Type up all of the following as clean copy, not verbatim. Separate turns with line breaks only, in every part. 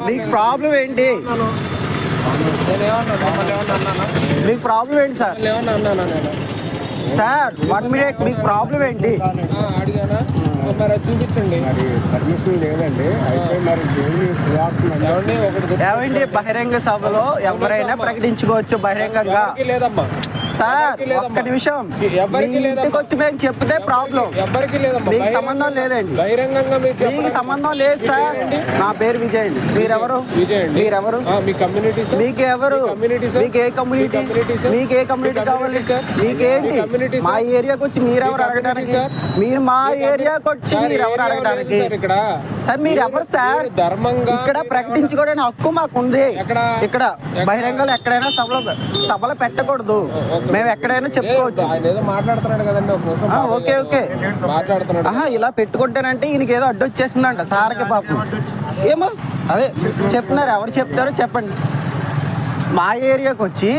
మీకు ప్రాబ్లం ఏంటి? మీకు ప్రాబ్లం ఏంటి సార్? సార్ 1 మినిట్, మీకు ప్రాబ్లం ఏంటి?
అడిగానా మరి చూపించండి.
పర్మిషన్ లేదండి. అయితే మరి
ఏమండి బహిరంగ సభలో ఎవరైనా ప్రకటించుకోవచ్చు బహిరంగంగా.
లేదమ్మా
సార్ ఒక్క నిమిషం, ఇంటికి వచ్చి మేము చెప్తే ప్రాబ్లం.
ఎవరికి లేదమ్మా,
మీకు సంబంధం లేదండి.
బహిరంగంగా
మీకు సంబంధం లేదు సార్. నా పేరు విజయ్ అండి. మీరెవరు? మీరెవరు?
మీ కమ్యూనిటీ సార్.
మీకు ఎవరు? మీకు ఏ కమ్యూనిటీ? మీకు ఏ కమ్యూనిటీ కావాలి? మీకేంటి? మా ఏరియాకి వచ్చి మీరెవరు అడగడానికి? మీరు మా ఏరియాకి వచ్చి మీరెవరు అడగడానికి?
ఇక్కడ
సార్ మీరు ఎవరు సార్?
ధర్మంగా
ఇక్కడ ప్రకటించుకోవడానికి హక్కు మాకుంది. ఇక్కడ బహిరంగంలో ఎక్కడైనా సభలో పెట్టకూడదు. మేము ఎక్కడైనా చెప్పుకోవచ్చు.
ఏదో మాట్లాడుతున్నాడు కదండి.
ఓకే ఓకే
మాట్లాడుతున్నాడు.
ఇలా పెట్టుకుంటానంటే ఈయనకి ఏదో అడ్డు వచ్చేసిందంట సార్కి పాపం. ఏమో అదే చెప్తున్నారు. ఎవరు చెప్తారో చెప్పండి. మా ఏరియాకి వచ్చి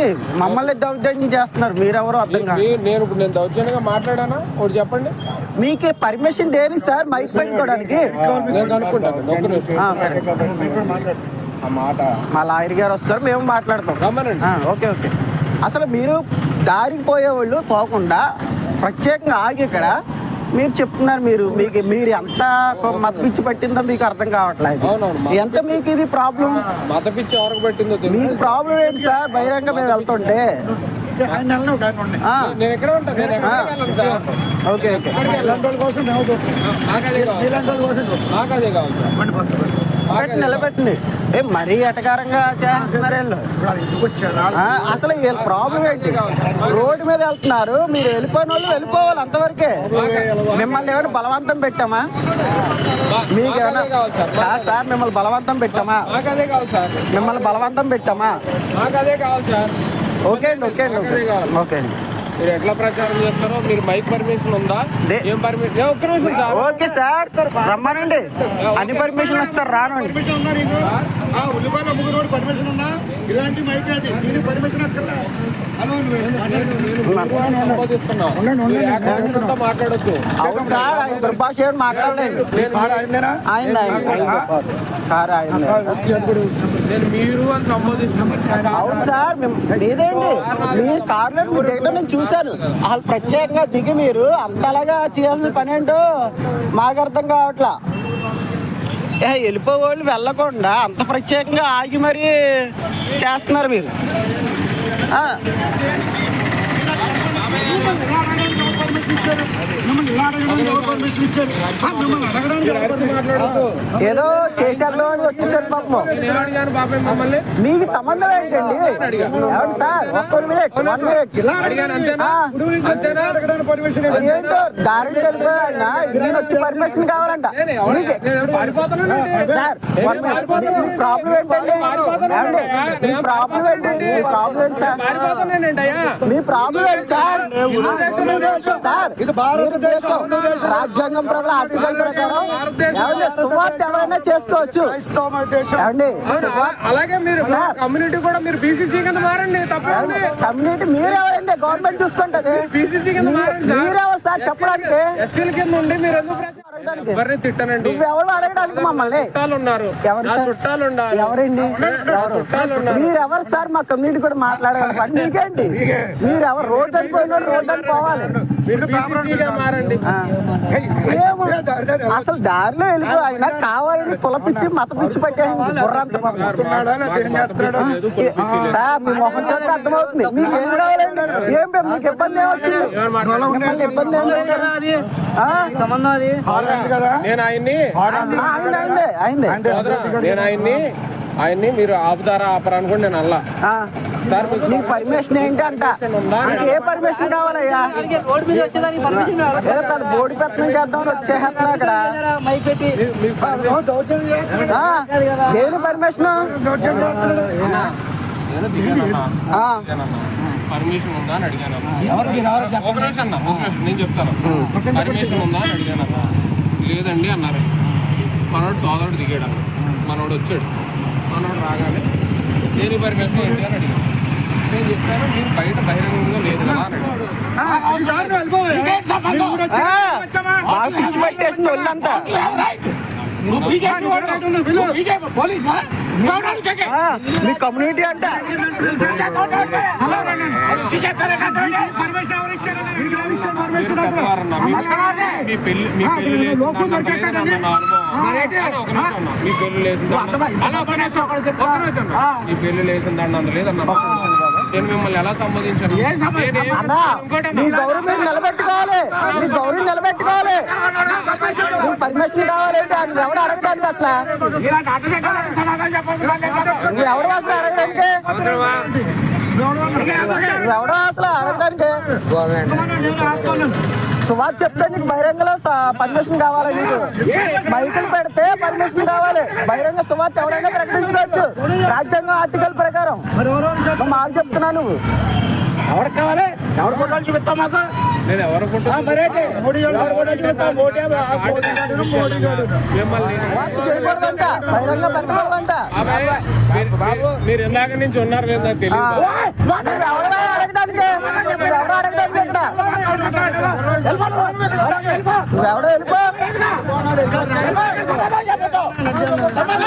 మమ్మల్ని దౌర్జన్యం చేస్తున్నారు. మీరెవరో అర్థం కాదు.
నేను ఇప్పుడు నేను దౌర్జన్యంగా మాట్లాడానా? ఒకటి చెప్పండి.
మీకు పర్మిషన్ దేని సార్ మైక్ పెట్టుకోవడానికి?
నేను అనుకుంటాను.
మా లాయర్ గారు వస్తారు, మేము మాట్లాడతాం. Okay okay. అసలు మీరు దారికి పోయేవాళ్ళు పోకుండా ప్రత్యేకంగా ఆగి ఇక్కడ మీరు చెప్తున్నారు. మీరు ఎంత మత పిచ్చి పట్టిందో మీకు అర్థం కావట్లేదు. ఎంత మీకు ఇది ప్రాబ్లం?
మత పిచ్చి ఎవరికి పట్టిందో
మీకు ప్రాబ్లం ఏంటి సార్? బహిరంగ మేము వెళ్తుంటే ఓకే ఓకే నిలబెట్టండి. మరీ ఎటకారంగా చేస్తున్నారు వీళ్ళు. అసలు వీళ్ళ ప్రాబ్లం ఏంటి? రోడ్డు మీద వెళ్తున్నారు, మీరు వెళ్ళిపోయిన వాళ్ళు వెళ్ళిపోవాలి అంతవరకే. మిమ్మల్ని ఏమైనా బలవంతం పెట్టామా? మీకేమైనా సార్ మిమ్మల్ని బలవంతం పెట్టామా? మిమ్మల్ని బలవంతం పెట్టామా? ఓకే అండి ఓకే అండి ఓకే అండి.
మీరు ఎట్లా ప్రచారం చేస్తారో మీరు మైక్ పర్మిషన్ ఉందా? ఏం పర్మిషన్? ఒక్క నిమిషం సార్.
ఓకే సార్ రమ్మనండి. అన్ని పర్మిషన్ వస్తారు రానండి.
మాట్లాడొచ్చు.
అవును సార్, ఆయన దుర్భాష మాట్లాడలేదు.
మీరు అని సంబోధిస్తున్నాను.
అవును సార్ లేదండి. మీరు కార్లో దిగడం నేను చూశాను. వాళ్ళు ప్రత్యేకంగా దిగి మీరు అంతలాగా చేయాల్సిన పని ఏంటో మాకు అర్థం కావట్లా. వెళ్ళిపోవాళ్ళు వెళ్ళకుండా అంత ప్రత్యేకంగా ఆగి మరీ చేస్తున్నారు మీరు. ఏదో చేసేద్దాం అని వచ్చేసారు పాపం. మీకు సంబంధం ఏంటండి? ఏమండి సార్ ఒక్క మినిట్ ఏంటో దారి వెళ్ళిపోయినా నేను వచ్చి పర్మిషన్ కావాలంట. సార్ మీ ప్రాబ్లం ఏంటండి? మీ ప్రాబ్లం ఏంటి? మీ ప్రాబ్లం ఏంటి సార్? మీ ప్రాబ్లం ఏంటి సార్? సార్ ఇది భారతదేశం, రాజ్యాంగం ప్రకారం ఆర్టికల్ ప్రకారం సువార్త ఎవరైనా చేసుకోవచ్చు.
అలాగే మీరు కమ్యూనిటీ కూడా మీరు బీసీసీ కింద మారండి. తప్పండి.
కమ్యూనిటీ మీరు ఎవరండి? గవర్నమెంట్ చూసుకుంటది.
బీసీసీ కింద మారండి.
మీరెవరు సార్ చెప్పడానికి?
ఎస్సీల కింద ఉండి మీరు ఎందుకు ఎవరిని తిట్టనండి?
ఎవరు అడగడానికి మమ్మల్ని?
చుట్టాలు ఉన్నారు.
చుట్టాలు ఉన్నారు. ఎవరండి? మీరెవరు సార్? మా కమ్యూనిటీ కూడా మాట్లాడాలి. మీకేంటి? మీరెవరు? రోడ్డు అయిపోయిన రోడ్డు అని పోవాలి.
మారండి.
అసలు దారిలో వెళ్ళిపో ఆయన కావాలని కులపిచ్చి మత పిచ్చి పట్టేసింది బుర్రంత. సార్ మీ మొహం చేస్తే అర్థమవుతుంది. మీకు ఏం కావాలండి? మీకు ఇబ్బంది ఏమొచ్చింది? మిమ్మల్ని ఇబ్బంది
ఆయన్ని మీరు ఆపుతారా ఆపరా అనుకోండి. నేను అల్లా
సార్ మీకు పర్మిషన్ ఏంటి అంట? ఏ పర్మిషన్ కావాలయ్యా? బోర్డు పెత్తనం చేద్దామని వచ్చేస్తున్నా అక్కడ. దేని పర్మిషన్?
పర్మిషన్ ఉందా అని అడిగాను. నేను చెప్తాను. పర్మిషన్ ఉందా అని అడిగాను. లేదండి అన్నారు. మనోడు సోదరుడు దిగాడు. మనోడు వచ్చాడు. మనోడు రాగానే దేని పర్మిషన్ ఏంటి అని అడిగాను. నేను చెప్తాను మీరు బయట బహిరంగంగా లేదు కదా అని
పిచ్చి పట్టేసింది ఒళ్ళంతా. మీ కమ్యూనిటీ అంటే
మీ పెళ్లి లేదండి లేదన్నా నేను మిమ్మల్ని ఎలా సంబోధించాను
అన్నా మీ గౌరవం మీరు నిలబెట్టుకోవాలి, మీ గౌరవం నిలబెట్టుకోవాలి. మీకు పర్మిషన్ కావాలంటే ఆయన ఎవడు అడగడానికి అసలు నువ్వు ఎవడు అసలు అడగడానికి నువ్వెవడో అసలు అడగడానికి సువార్త చెప్తే నీకు బహిరంగలో పర్మిషన్ కావాలి. నీకు మైకులు పెడితే పర్మిషన్ కావాలి. బహిరంగ సువార్త ఎవడైనా ప్రకటించుకోవచ్చు రాజ్యాంగం ఆర్టికల్ ప్రకారం. మాకు చెప్తున్నా నువ్వు ఎవరికి కావాలి, ఎవరు ఫోటోలు చూపిస్తావు మాకు?
నేను ఎవరు
చేయకూడదంట, బహిరంగ పెట్టకూడదంట.
మీరు ఇందాక నుంచి ఉన్నారు లేదా తెలియదు.
ఎవడో అడగడానికి ఎవడో అడగడానికి ఇక్కడ నువ్వెవడో వెళ్ళిపో.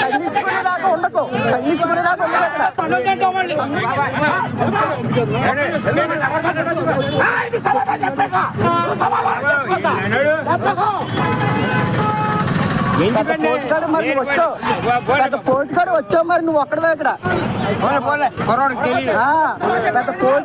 ఖండించుకునేదాకా ఉండకు, ఖండించుకునేదాకా పోటీకాడు మరి నువ్వు వచ్చావు, పెద్ద పోటీకాడు వచ్చావు మరి నువ్వు ఒక్కడవే ఇక్కడ పెద్ద పోటీ